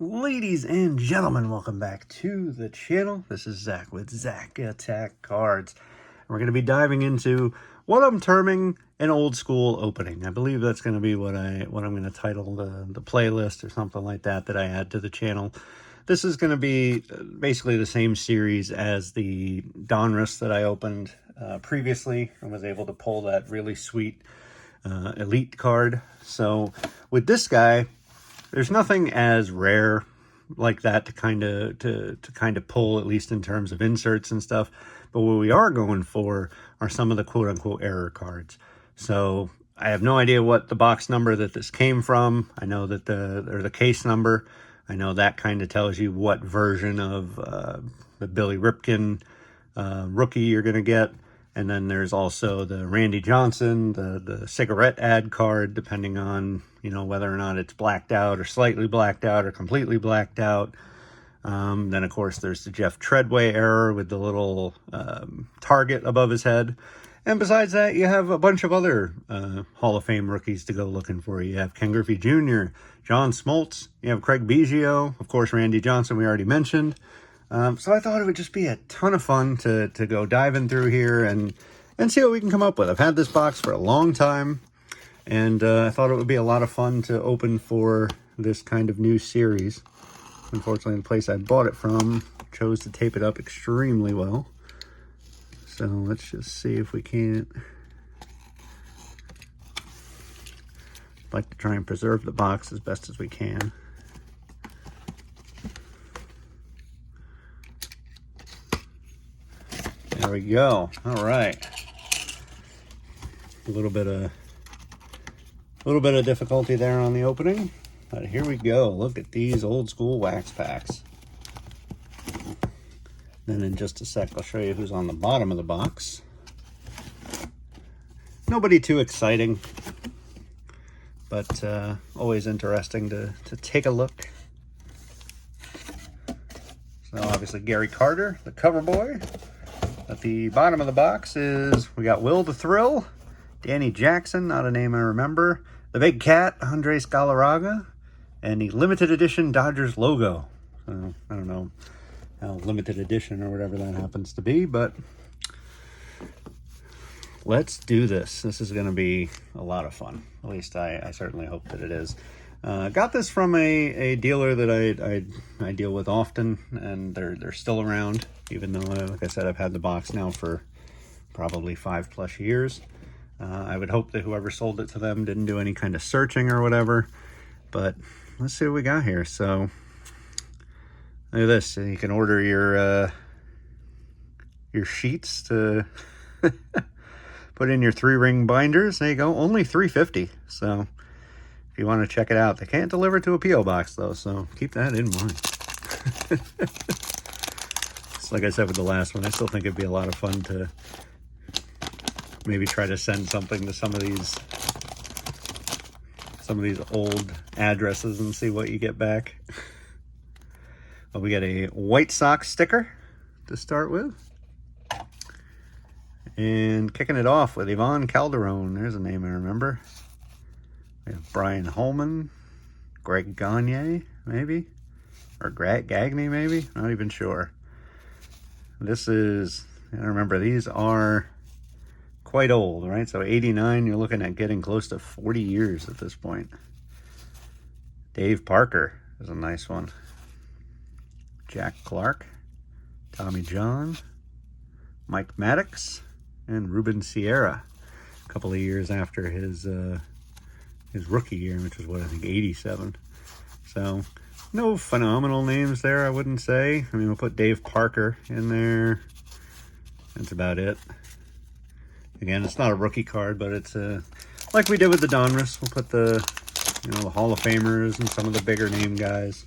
Ladies and gentlemen, welcome back to the channel. This is Zach with Zach Attack Cards. We're going to be diving into what I'm terming an old school opening. I believe that's going to be what I'm going to title the playlist or something like that I add to the channel. This is going to be basically the same series as the Donruss that I opened previously and was able to pull that really sweet elite card. So with this guy, there's nothing as rare like that to kind of pull, at least in terms of inserts and stuff. But what we are going for are some of the quote-unquote error cards. So I have no idea what the box number that this came from. I know that the case number. I know that kind of tells you what version of the Billy Ripken rookie you're going to get. And then there's also the Randy Johnson, the cigarette ad card, depending on, whether or not it's blacked out or slightly blacked out or completely blacked out. Then, of course, there's the Jeff Treadway error with the little target above his head. And besides that, you have a bunch of other Hall of Fame rookies to go looking for. You have Ken Griffey Jr., John Smoltz, you have Craig Biggio, of course, Randy Johnson we already mentioned. So I thought it would just be a ton of fun to go diving through here and see what we can come up with. I've had this box for a long time, and I thought it would be a lot of fun to open for this kind of new series. Unfortunately, the place I bought it from chose to tape it up extremely well. So let's just see if we can't. I'd like to try and preserve the box as best as we can. There we go. All right. A little bit of difficulty there on the opening, but here we go. Look at these old school wax packs. Then in just a sec, I'll show you who's on the bottom of the box. Nobody too exciting, but always interesting to take a look. So obviously Gary Carter, the cover boy. At the bottom of the box we got Will the Thrill, Danny Jackson, not a name I remember, the Big Cat, Andres Galarraga, and the limited edition Dodgers logo. So I don't know how limited edition or whatever that happens to be, but let's do this. This is going to be a lot of fun. At least I certainly hope that it is. Got this from a dealer that I deal with often, and they're still around, even though, like I said, I've had the box now for probably 5+ years. I would hope that whoever sold it to them didn't do any kind of searching or whatever, but let's see what we got here. So look at this. You can order your sheets to put in your 3-ring binders. There you go. Only $3.50. So if you want to check it out, they can't deliver to a P.O. box though, so keep that in mind. It's like I said with the last one, I still think it'd be a lot of fun to maybe try to send something to some of these old addresses and see what you get back. Well, we got a White Sox sticker to start with. And kicking it off with Ivan Calderon. There's a name I remember. We have Brian Holman, Greg Gagne, maybe? Or Gagne, maybe? Not even sure. This is, I remember, these are quite old, right? So 89, you're looking at getting close to 40 years at this point. Dave Parker is a nice one. Jack Clark, Tommy John, Mike Maddox, and Ruben Sierra. A couple of years after his rookie year, which was, what, I think 87. So no phenomenal names there, I wouldn't say. I mean, we'll put Dave Parker in there. That's about it. Again, it's not a rookie card, but it's like we did with the Donruss. We'll put the Hall of Famers and some of the bigger name guys.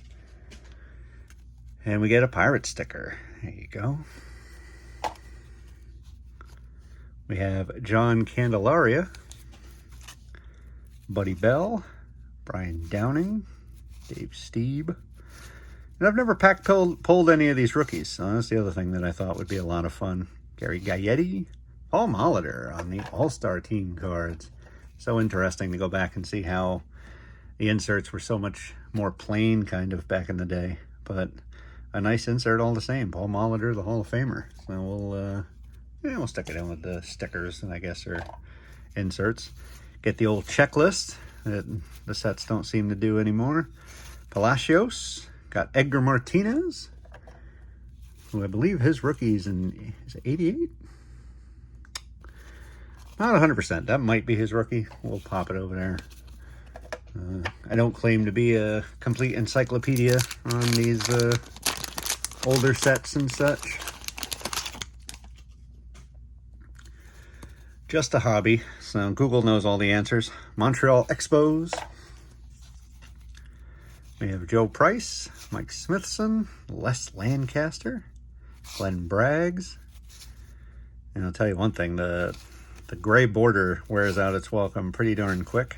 And we get a pirate sticker. There you go. We have John Candelaria, Buddy Bell, Brian Downing, Dave Steeb. And I've never pulled any of these rookies, so that's the other thing that I thought would be a lot of fun. Gary Gaetti, Paul Molitor on the All-Star team cards. So interesting to go back and see how the inserts were so much more plain kind of back in the day, but a nice insert all the same. Paul Molitor, the Hall of Famer. So we'll stick it in with the stickers, and I guess, or inserts. Get the old checklist that the sets don't seem to do anymore. Palacios. Got Edgar Martinez, who I believe his rookie's in, is it 88? Not 100%. That might be his rookie. We'll pop it over there. I don't claim to be a complete encyclopedia on these older sets and such. Just a hobby, so Google knows all the answers. Montreal Expos. We have Joe Price, Mike Smithson, Les Lancaster, Glenn Braggs. And I'll tell you one thing, the gray border wears out its welcome pretty darn quick.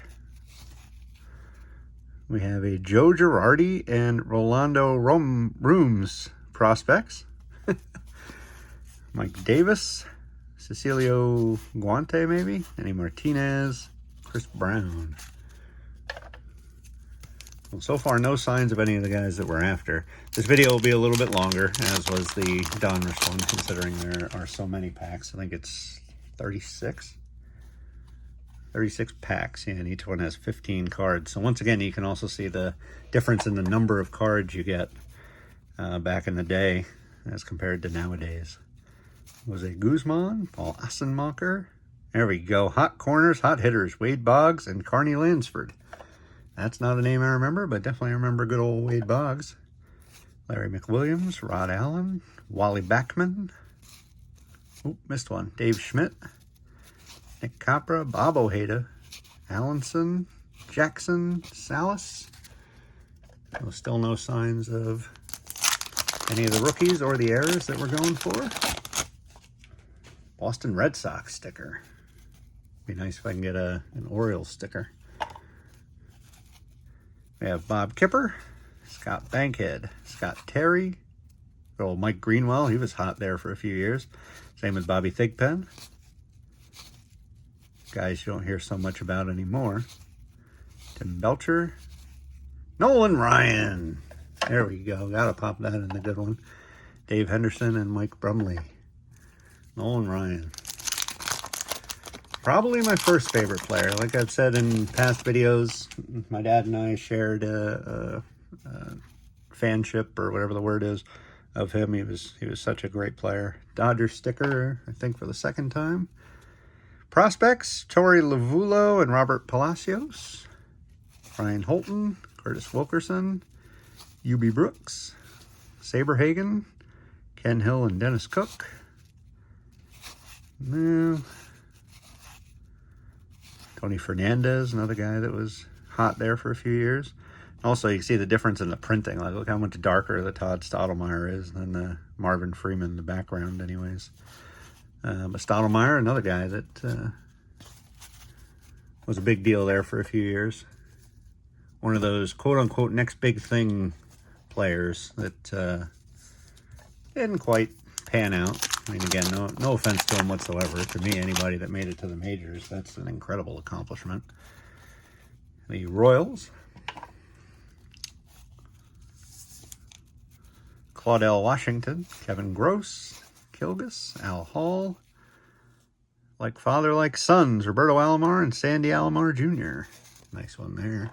We have a Joe Girardi and Rolando Rooms prospects. Mike Davis, Cecilio Guante maybe, Eddie Martinez, Chris Brown. Well, so far, no signs of any of the guys that we're after. This video will be a little bit longer, as was the Donruss one, considering there are so many packs. I think it's 36. 36 packs, yeah, and each one has 15 cards. So once again, you can also see the difference in the number of cards you get back in the day as compared to nowadays. Jose Guzman, Paul Assenmacher. There we go. Hot corners, hot hitters. Wade Boggs and Carney Lansford. That's not a name I remember, but definitely remember good old Wade Boggs. Larry McWilliams, Rod Allen, Wally Backman. Oh, missed one. Dave Schmidt, Nick Capra, Bob Ojeda, Allenson, Jackson, Salas. Well, still no signs of any of the rookies or the errors that we're going for. Boston Red Sox sticker. Be nice if I can get an Orioles sticker. We have Bob Kipper, Scott Bankhead, Scott Terry, good old Mike Greenwell. He was hot there for a few years. Same as Bobby Thigpen. Guys you don't hear so much about anymore. Tim Belcher. Nolan Ryan. There we go. Gotta pop that in the good one. Dave Henderson and Mike Brumley. Nolan Ryan. Probably my first favorite player. Like I've said in past videos, my dad and I shared a fanship, or whatever the word is, of him. He was such a great player. Dodger sticker, I think, for the second time. Prospects, Torey Lovullo and Robert Palacios. Brian Holton, Curtis Wilkerson, UB Brooks, Saberhagen, Ken Hill and Dennis Cook. No. Tony Fernandez, another guy that was hot there for a few years. Also, you can see the difference in the printing. Like, look how much darker the Todd Stottlemyre is than the Marvin Freeman in the background anyways. But Stottlemyre, another guy that was a big deal there for a few years. One of those quote-unquote next big thing players that didn't quite pan out. I mean, again, no offense to him whatsoever. To me, anybody that made it to the majors, that's an incredible accomplishment. The Royals. Claudell Washington, Kevin Gross, Kilgus, Al Hall. Like father, like sons, Roberto Alomar and Sandy Alomar Jr. Nice one there.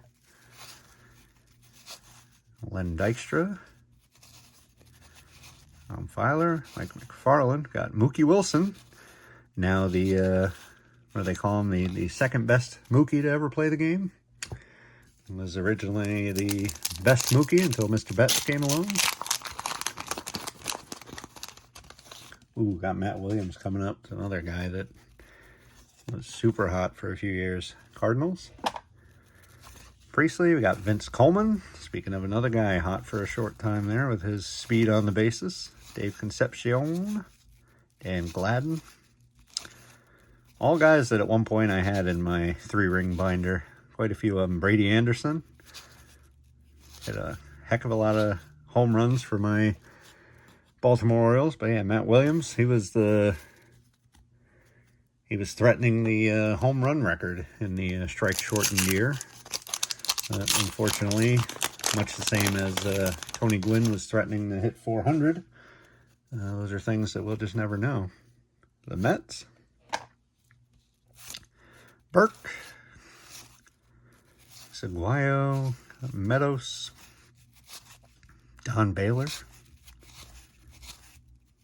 Len Dykstra. Tom Filer, Mike McFarland, got Mookie Wilson. Now the, what do they call him? The second best Mookie to ever play the game. He was originally the best Mookie until Mr. Betts came along. Ooh, got Matt Williams coming up. Another guy that was super hot for a few years. Cardinals. Priestley, we got Vince Coleman. Speaking of another guy hot for a short time there with his speed on the bases. Dave Concepcion, Dan Gladden. All guys that at one point I had in my 3-ring binder. Quite a few of them. Brady Anderson. Hit a heck of a lot of home runs for my Baltimore Orioles. But yeah, Matt Williams, he was threatening the home run record in the strike shortened year. Unfortunately, much the same as Tony Gwynn was threatening to hit 400. Those are things that we'll just never know. The Mets. Burke. Seguayo. Meadows. Don Baylor.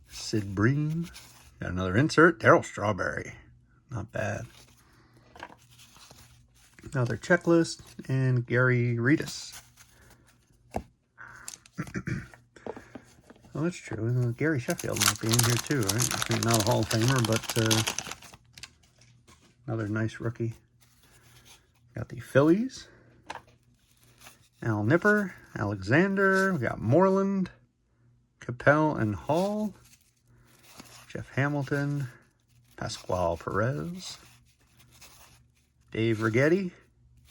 Sid Bream. Got another insert. Darryl Strawberry. Not bad. Another checklist. And Gary Redus. Oh, that's true. Gary Sheffield might be in here too, right? I think not a Hall of Famer, but another nice rookie. Got the Phillies. Al Nipper, Alexander. We got Moreland, Capel, and Hall. Jeff Hamilton, Pascual Perez, Dave Righetti,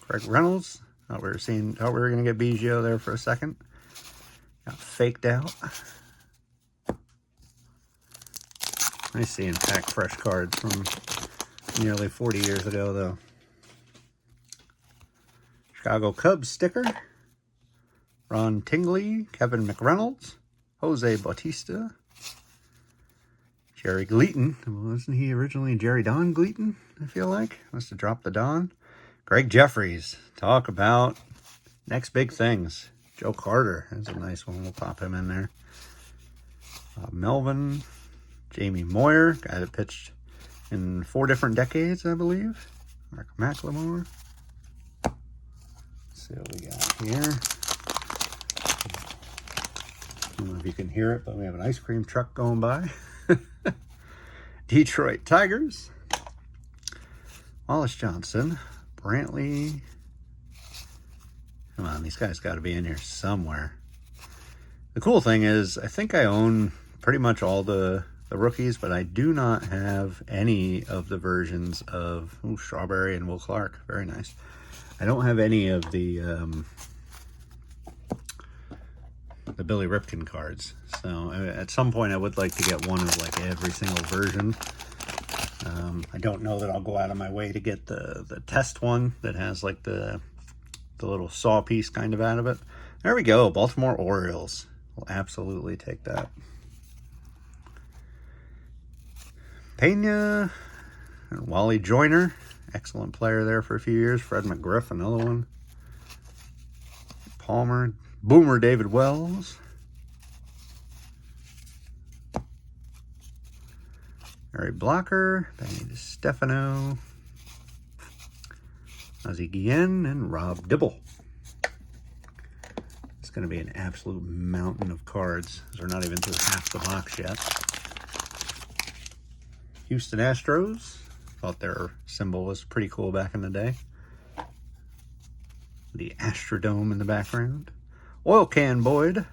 Craig Reynolds. Thought we were going to get Biggio there for a second. Got faked out. Nice seeing pack fresh cards from nearly 40 years ago, though. Chicago Cubs sticker. Ron Tingley, Kevin McReynolds, Jose Bautista, Jerry Gleaton. Wasn't he originally Jerry Don Gleaton, I feel like? Must have dropped the Don. Greg Jeffries. Talk about next big things. Joe Carter. That's a nice one. We'll pop him in there. Melvin. Jamie Moyer. Guy that pitched in 4 different decades, I believe. Mark McLemore. Let's see what we got here. I don't know if you can hear it, but we have an ice cream truck going by. Detroit Tigers. Wallace Johnson. Brantley. Come on, these guys got to be in here somewhere. The cool thing is, I think I own pretty much all the rookies, but I do not have any of the versions of Strawberry and Will Clark. Very nice. I don't have any of the Billy Ripken cards. So at some point I would like to get one of like every single version. I don't know that I'll go out of my way to get the test one that has like the little saw piece kind of out of it. There we go. Baltimore Orioles. We'll absolutely take that. Pena and Wally Joyner. Excellent player there for a few years. Fred McGriff, another one. Palmer. Boomer David Wells. Mary Blocker. Benny DiStefano. Ozzie Guillen and Rob Dibble. It's going to be an absolute mountain of cards. We're not even through half the box yet. Houston Astros. Thought their symbol was pretty cool back in the day. The Astrodome in the background. Oil Can Boyd.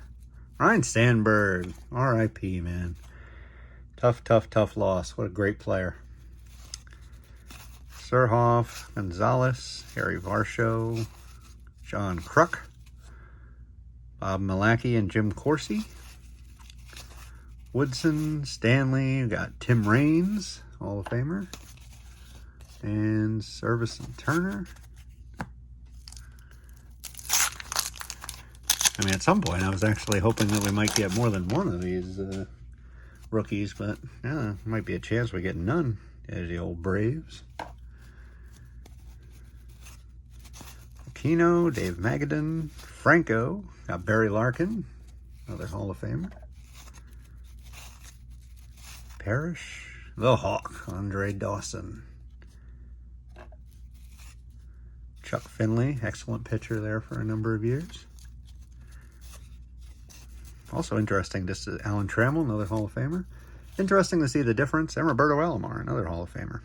Ryan Sandberg. R.I.P., man. Tough loss. What a great player. Surhoff, Gonzalez, Harry Varsho, John Kruk, Bob Milacki and Jim Corsi. Woodson, Stanley, we got Tim Raines, Hall of Famer, and Service and Turner. I mean, at some point I was actually hoping that we might get more than one of these rookies, but yeah, might be a chance we get none. There's the old Braves. Aquino, Dave Magadan, Franco, got Barry Larkin, another Hall of Famer. Parrish, the Hawk, Andre Dawson. Chuck Finley, excellent pitcher there for a number of years. Also interesting, this is Alan Trammell, another Hall of Famer. Interesting to see the difference. And Roberto Alomar, another Hall of Famer.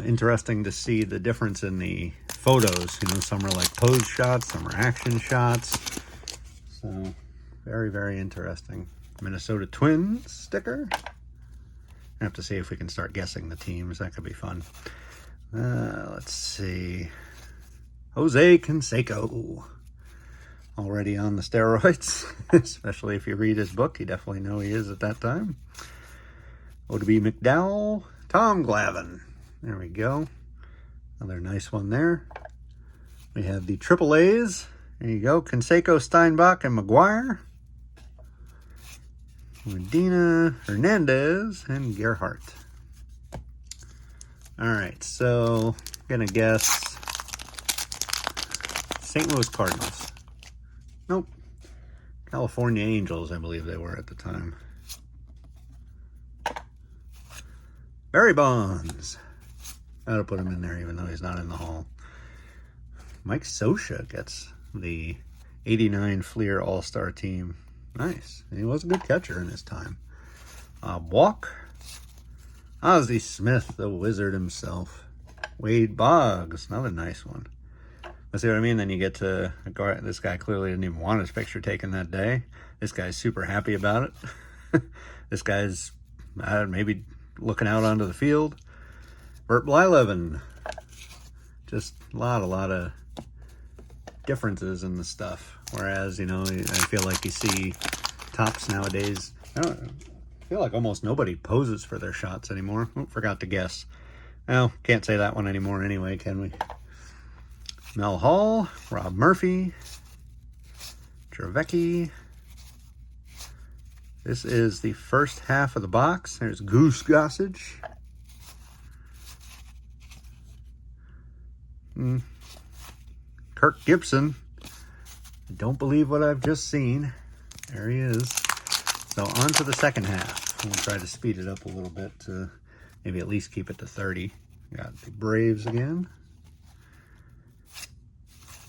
Interesting to see the difference in the photos. You know, some are like pose shots, some are action shots. So, very, very interesting. Minnesota Twins sticker. I have to see if we can start guessing the teams. That could be fun. Let's see. Jose Canseco. Already on the steroids, especially if you read his book. You definitely know he is at that time. O.D.B. McDowell, Tom Glavine. There we go. Another nice one there. We have the Triple A's. There you go. Canseco, Steinbach, and McGuire. Medina, Hernandez, and Gerhardt. Alright, so I'm going to guess St. Louis Cardinals. Nope. California Angels, I believe they were at the time. Barry Bonds. That'll put him in there even though he's not in the Hall. Mike Scioscia gets the 89 Fleer All-Star team. Nice. He was a good catcher in his time. Walk. Ozzie Smith, the wizard himself. Wade Boggs, another nice one. See what I mean? Then you get to this guy clearly didn't even want his picture taken that day. This guy's super happy about it. This guy's maybe looking out onto the field. Bert Blyleven. Just a lot of differences in the stuff. Whereas, you know, I feel like you see tops nowadays. I feel like almost nobody poses for their shots anymore. Oh, forgot to guess. Well, can't say that one anymore anyway, can we? Mel Hall, Rob Murphy, Trevecki. This is the first half of the box. There's Goose Gossage. Kirk Gibson. I don't believe what I've just seen. There he is. So on to the second half. We'll try to speed it up a little bit to maybe at least keep it to 30. We got the Braves again.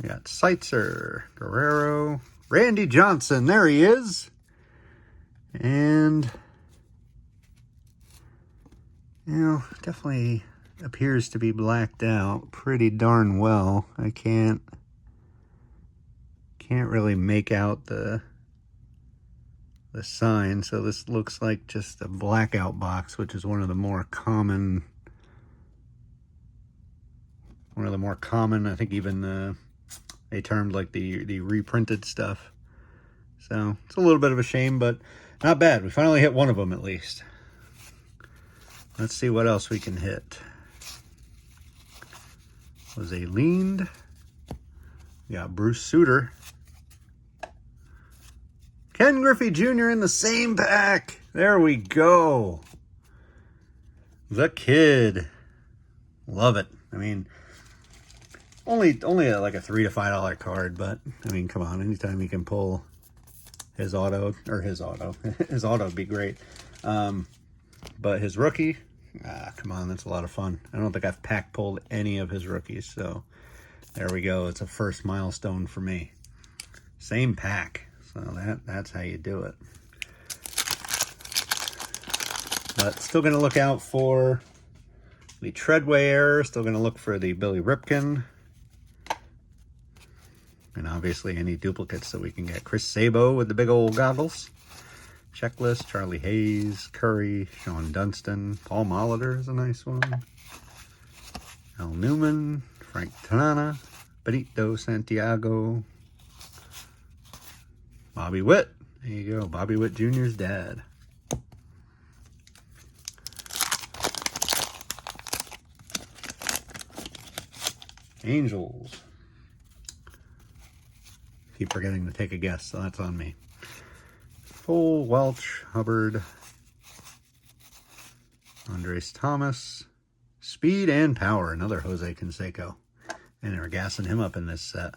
We got Seitzer, Guerrero, Randy Johnson. There he is. And, you know, definitely appears to be blacked out pretty darn well. I can't really make out the sign, so this looks like just a blackout box, which is one of the more common, I think even they termed like the reprinted stuff. So it's a little bit of a shame, but not bad. We finally hit one of them at least. Let's see what else we can hit. Was a leaned. We got Bruce Sutter. Ken Griffey Jr. in the same pack. There we go. The Kid. Love it. I mean, only like a $3 to $5 card, but I mean, come on. Anytime you can pull his auto, his auto would be great. But his rookie, come on, that's a lot of fun. I don't think I've pack pulled any of his rookies, so there we go. It's a first milestone for me. Same pack. So that's how you do it. But still going to look out for the Treadway error. Still going to look for the Billy Ripken. And obviously any duplicates that we can get. Chris Sabo with the big old goggles. Checklist, Charlie Hayes, Curry, Sean Dunston. Paul Molitor is a nice one. Al Newman, Frank Tanana, Benito Santiago. Bobby Witt. There you go. Bobby Witt Jr.'s dad. Angels. Keep forgetting to take a guess, so that's on me. Full, Welch, Hubbard, Andres Thomas, Speed and Power. Another Jose Canseco. And they're gassing him up in this set.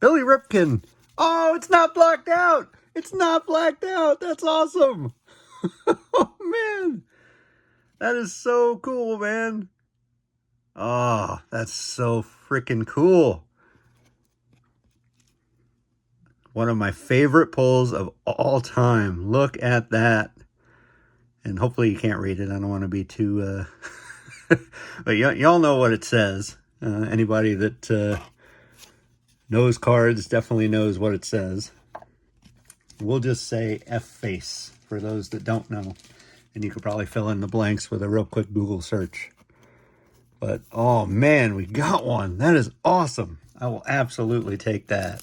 Billy Ripken. Oh, it's not blacked out. It's not blacked out. That's awesome. Oh, man. That is so cool, man. Oh, that's so freaking cool. One of my favorite pulls of all time. Look at that. And hopefully you can't read it. I don't want to be too... but y'all know what it says. Anybody that... knows cards definitely knows what it says. We'll just say F-Face for those that don't know. And you could probably fill in the blanks with a real quick Google search. But, oh man, we got one. That is awesome. I will absolutely take that.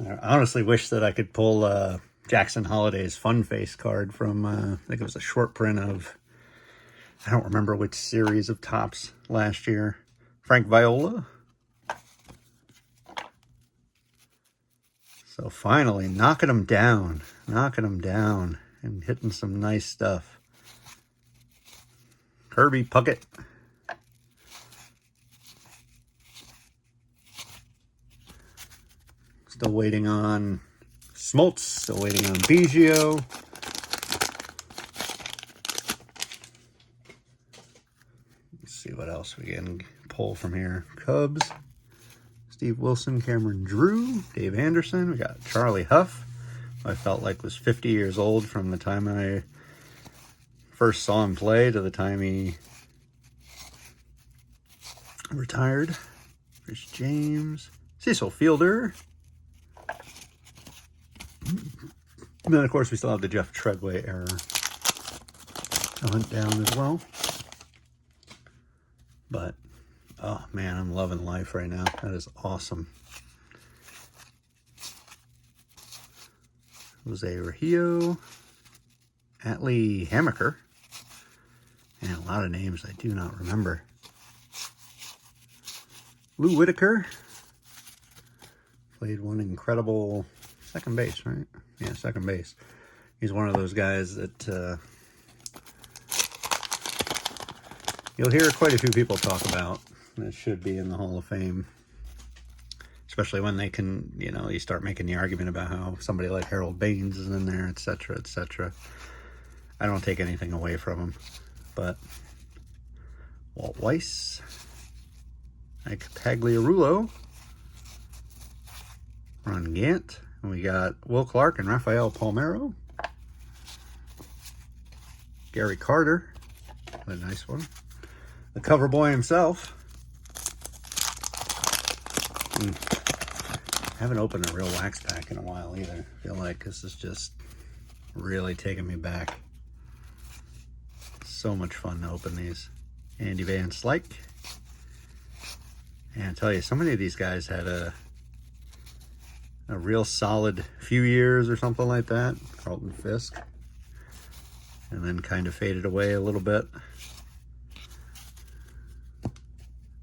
I honestly wish that I could pull Jackson Holliday's Fun Face card from, I think it was a short print of I don't remember which series of tops last year. Frank Viola. So finally, knocking them down, and hitting some nice stuff. Kirby Puckett. Still waiting on Smoltz, still waiting on Biggio. Let's see what else we can pull from here. Cubs, Steve Wilson, Cameron Drew, Dave Anderson. We got Charlie Huff, who I felt like was 50 years old from the time I first saw him play to the time he retired. Chris James, Cecil Fielder. And then, of course, we still have the Jeff Treadway era to hunt down as well. But, oh man, I'm loving life right now. That is awesome. Jose Regillo, Atlee Hammaker, and a lot of names I do not remember. Lou Whitaker played one incredible second base, right? Yeah, second base. He's one of those guys that you'll hear quite a few people talk about that should be in the Hall of Fame. Especially when they can, you know, you start making the argument about how somebody like Harold Baines is in there, etc., etc. I don't take anything away from him. But Walt Weiss, Ike Pagliarulo, Ron Gant, and we got Will Clark and Rafael Palmeiro. Gary Carter, a nice one. The cover boy himself. Haven't opened a real wax pack in a while either. I feel like this is just really taking me back. So much fun to open these. Andy Van Slyke. And I tell you, so many of these guys had a real solid few years or something like that. Carlton Fisk. And then kind of faded away a little bit.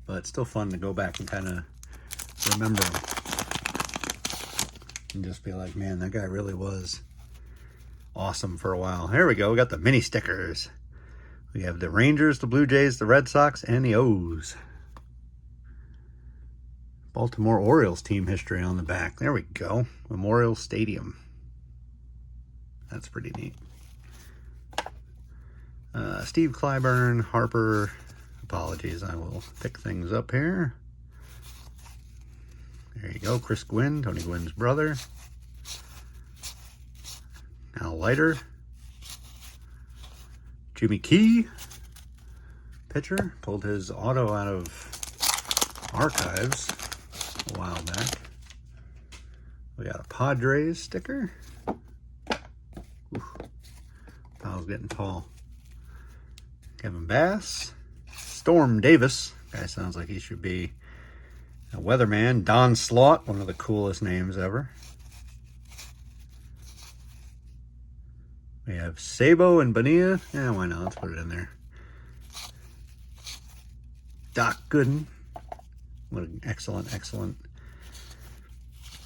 But it's still fun to go back and kind of remember him. And just be like, man, that guy really was awesome for a while. Here we go. We got the mini stickers. We have the Rangers, the Blue Jays, the Red Sox, and the O's. Baltimore Orioles team history on the back. There we go. Memorial Stadium. That's pretty neat. Steve Clyburn, Harper. Apologies, I will pick things up here. There you go. Chris Gwynn, Tony Gwynn's brother. Al Leiter. Jimmy Key, pitcher. Pulled his auto out of archives a while back. We got a Padres sticker. Oof. Pile's getting tall. Kevin Bass. Storm Davis. Guy sounds like he should be a weatherman. Don Slaught, one of the coolest names ever. We have Sabo and Bonilla. Yeah, why not? Let's put it in there. Doc Gooden. What an excellent, excellent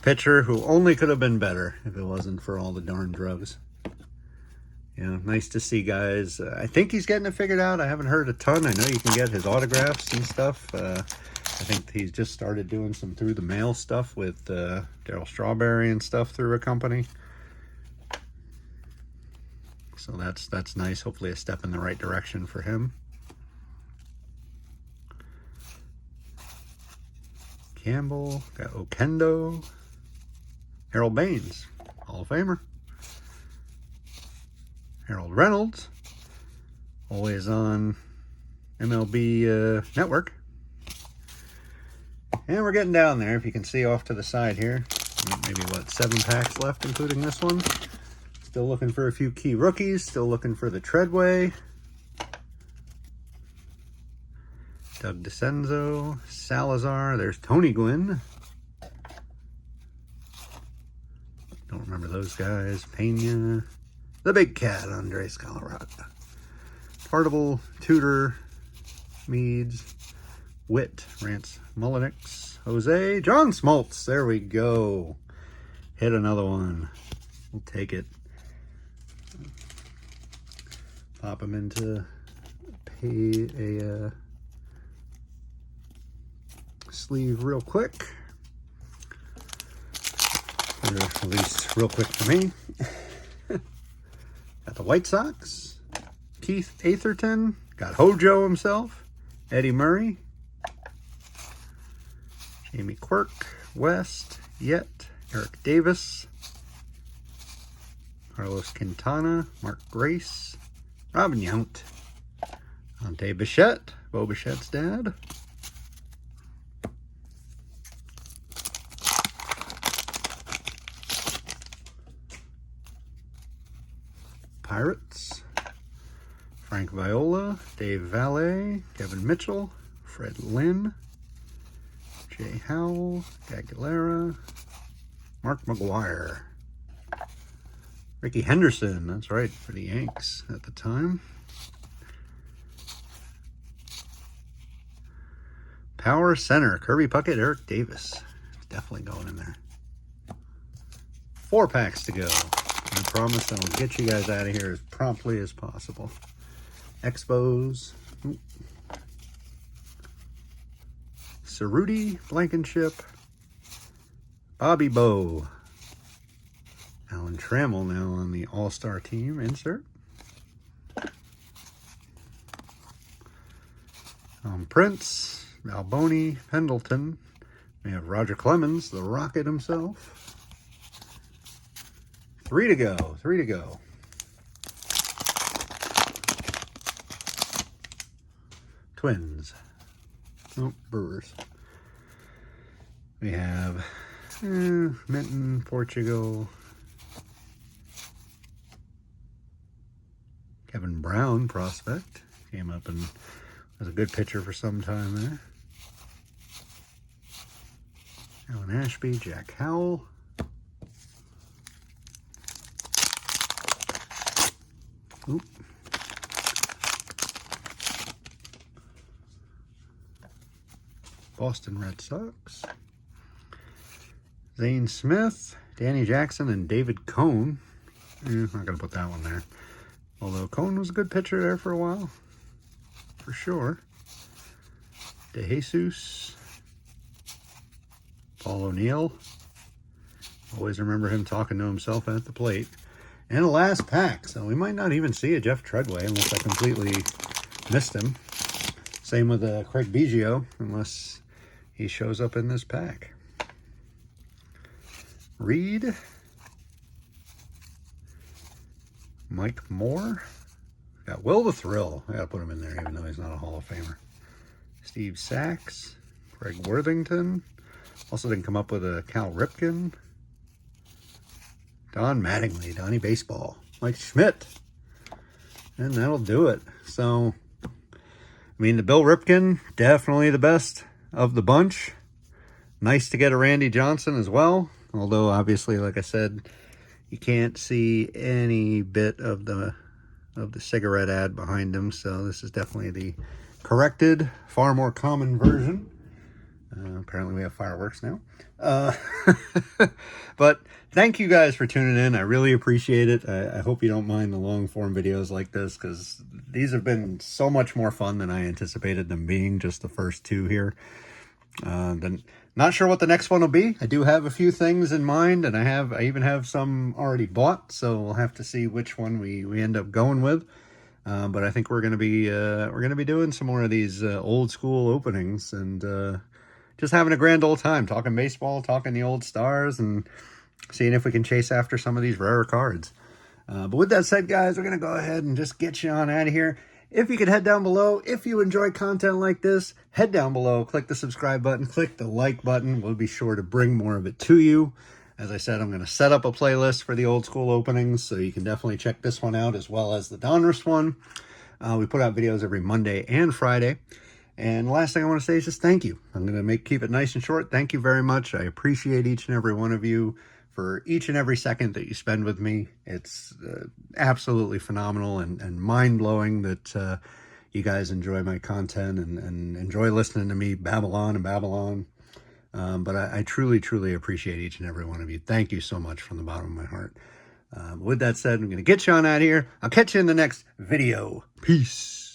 pitcher who only could have been better if it wasn't for all the darn drugs. You know, nice to see guys. I think he's getting it figured out. I haven't heard a ton. I know you can get his autographs and stuff. I think he's just started doing some through the mail stuff with Darryl Strawberry and stuff through a company. So that's nice. Hopefully a step in the right direction for him. Campbell, got Okendo, Harold Baines, Hall of Famer. Harold Reynolds, always on MLB Network. And we're getting down there, if you can see off to the side here. Maybe, 7 packs left, including this one. Still looking for a few key rookies. Still looking for the Treadway. Doug DeCenzo, Salazar. There's Tony Gwynn. Don't remember those guys. Pena. The Big Cat, Andres Galarraga. Fartable, Tudor, Meads, Witt, Rance, Mullinix, Jose, John Smoltz. There we go. Hit another one. We'll take it. Pop them into a sleeve real quick. Or at least real quick for me. Got the White Sox. Keith Atherton. Got Hojo himself. Eddie Murray. Jamie Quirk. West. Yet. Eric Davis. Carlos Quintana. Mark Grace. Robin Yount. Ante Bichette. Bo Bichette's dad. Pirates. Frank Viola, Dave Valle, Kevin Mitchell, Fred Lynn, Jay Howell, Aguilera, Mark McGuire, Ricky Henderson, that's right, for the Yanks at the time. Power Center, Kirby Puckett, Eric Davis. Definitely going in there. 4 packs to go. I promise I'll get you guys out of here as promptly as possible. Expos. Cerruti, Blankenship. Bobby Bowe. Alan Trammell now on the All-Star team. Insert. Prince. Alboni, Pendleton. We have Roger Clemens, the Rocket himself. 3 to go. 3 to go. Twins. Oh, Brewers. We have Minton, Portugal. Kevin Brown, prospect. Came up and was a good pitcher for some time there. Alan Ashby, Jack Howell. Oop. Boston Red Sox. Zane Smith, Danny Jackson, and David Cone. Not going to put that one there. Although Cone was a good pitcher there for a while. For sure. De Jesus. Paul O'Neill. Always remember him talking to himself at the plate. And a last pack. So we might not even see a Jeff Treadway unless I completely missed him. Same with Craig Biggio, unless he shows up in this pack. Reed. Mike Moore. Got Will the Thrill. I gotta put him in there even though he's not a Hall of Famer. Steve Sachs. Greg Worthington. Also didn't come up with a Cal Ripken. Don Mattingly, Donnie Baseball. Mike Schmidt. And that'll do it. So, I mean, the Bill Ripken, definitely the best of the bunch. Nice to get a Randy Johnson as well. Although, obviously, like I said, you can't see any bit of the cigarette ad behind him. So this is definitely the corrected, far more common version. Apparently we have fireworks now. But thank you guys for tuning in. I really appreciate it. I hope you don't mind the long form videos like this, because these have been so much more fun than I anticipated them being, just the first 2 here. Then not sure what the next one will be. I do have a few things in mind, and I even have some already bought, so we'll have to see which one we end up going with. But I think we're gonna be doing some more of these old school openings, and just having a grand old time talking baseball, talking the old stars, and seeing if we can chase after some of these rarer cards. But with that said, guys, we're going to go ahead and just get you on out of here. If you could head down below, if you enjoy content like this, head down below, click the subscribe button, click the like button. We'll be sure to bring more of it to you. As I said, I'm going to set up a playlist for the old school openings, so you can definitely check this one out as well as the Donruss one. We put out videos every Monday and Friday. And the last thing I want to say is just thank you. I'm going to keep it nice and short. Thank you very much. I appreciate each and every one of you for each and every second that you spend with me. It's absolutely phenomenal and mind-blowing that you guys enjoy my content and enjoy listening to me babble on and babble on. But I truly, truly appreciate each and every one of you. Thank you so much from the bottom of my heart. With that said, I'm going to get you on out of here. I'll catch you in the next video. Peace.